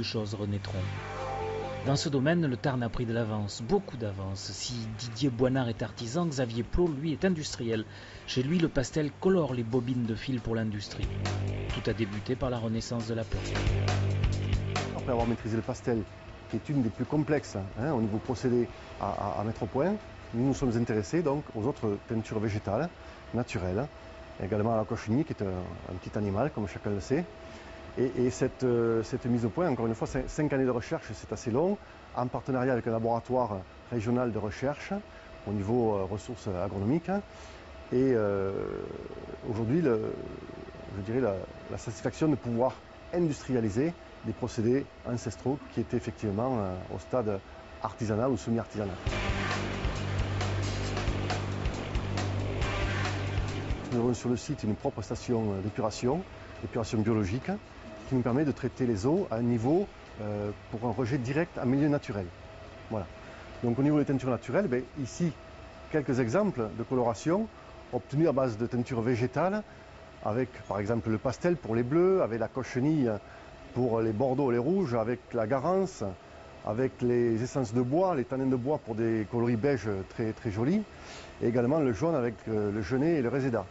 de choses renaîtront. Dans ce domaine, le Tarn a pris de l'avance, beaucoup d'avance. Si Didier Boinard est artisan, Xavier Plot, lui, est industriel. Chez lui, le pastel colore les bobines de fil pour l'industrie. Tout a débuté par la renaissance de la plaque. Après avoir maîtrisé le pastel, qui est une des plus complexes au niveau procédé à mettre au point, nous nous sommes intéressés donc aux autres teintures végétales, naturelles, également à la cochenille, qui est un petit animal, comme chacun le sait. Et cette mise au point, encore une fois, 5 années de recherche, c'est assez long, en partenariat avec un laboratoire régional de recherche au niveau ressources agronomiques. Et aujourd'hui, je dirais la satisfaction de pouvoir industrialiser des procédés ancestraux qui étaient effectivement au stade artisanal ou semi-artisanal. Nous avons sur le site une propre station d'épuration biologique, qui nous permet de traiter les eaux à un niveau pour un rejet direct en milieu naturel. Voilà. Donc au niveau des teintures naturelles, ici quelques exemples de coloration obtenus à base de teintures végétales, avec par exemple le pastel pour les bleus, avec la cochenille pour les bordeaux et les rouges, avec la garance, avec les essences de bois, les tanins de bois pour des coloris beiges très, très jolis, et également le jaune avec le genêt et le réséda.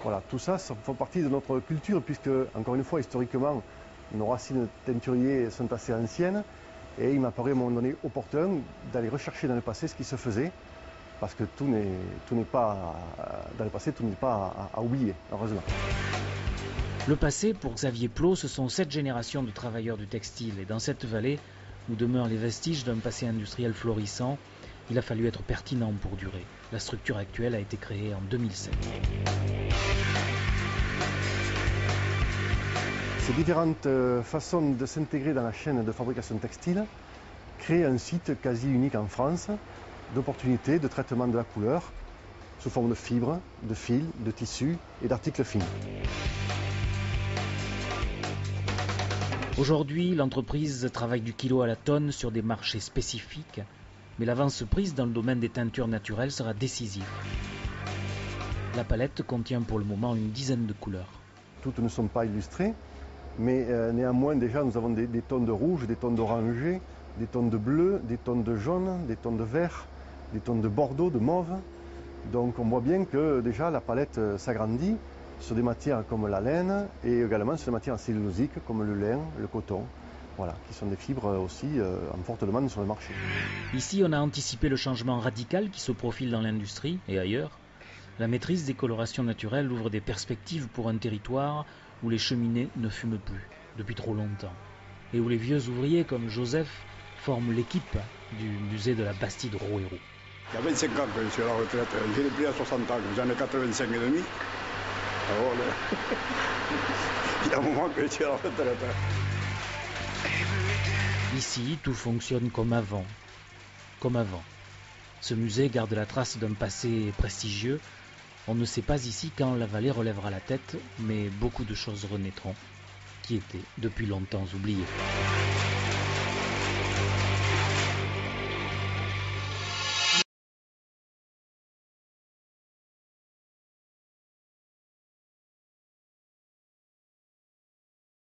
Voilà, tout ça, ça fait partie de notre culture puisque, encore une fois, historiquement, nos racines teinturiers sont assez anciennes et il m'a paru à un moment donné opportun d'aller rechercher dans le passé ce qui se faisait parce que tout n'est pas, dans le passé, tout n'est pas à oublier, heureusement. Le passé, pour Xavier Plot, ce sont 7 générations de travailleurs du textile et dans cette vallée, où demeurent les vestiges d'un passé industriel florissant, il a fallu être pertinent pour durer. La structure actuelle a été créée en 2007. Ces différentes façons de s'intégrer dans la chaîne de fabrication textile créent un site quasi unique en France d'opportunités de traitement de la couleur sous forme de fibres, de fils, de tissus et d'articles fins. Aujourd'hui, l'entreprise travaille du kilo à la tonne sur des marchés spécifiques, mais l'avance prise dans le domaine des teintures naturelles sera décisive. La palette contient pour le moment une dizaine de couleurs. Toutes ne sont pas illustrées, mais néanmoins déjà nous avons des tons de rouge, des tons d'orangé, des tons de bleu, des tons de jaune, des tons de vert, des tons de bordeaux, de mauve. Donc on voit bien que déjà la palette s'agrandit sur des matières comme la laine et également sur des matières cellulosiques comme le lin, le coton. Voilà, qui sont des fibres aussi en forte demande sur le marché. Ici, on a anticipé le changement radical qui se profile dans l'industrie et ailleurs. La maîtrise des colorations naturelles ouvre des perspectives pour un territoire où les cheminées ne fument plus depuis trop longtemps et où les vieux ouvriers comme Joseph forment l'équipe du musée de la Bastide Rouerou. Il y a 25 ans que je suis à la retraite, j'ai pris à 60 ans, j'en ai 85 et demi. Alors, il y a un moment que je suis à la retraite. Ici, tout fonctionne comme avant. Comme avant. Ce musée garde la trace d'un passé prestigieux. On ne sait pas ici quand la vallée relèvera la tête, mais beaucoup de choses renaîtront, qui étaient depuis longtemps oubliées.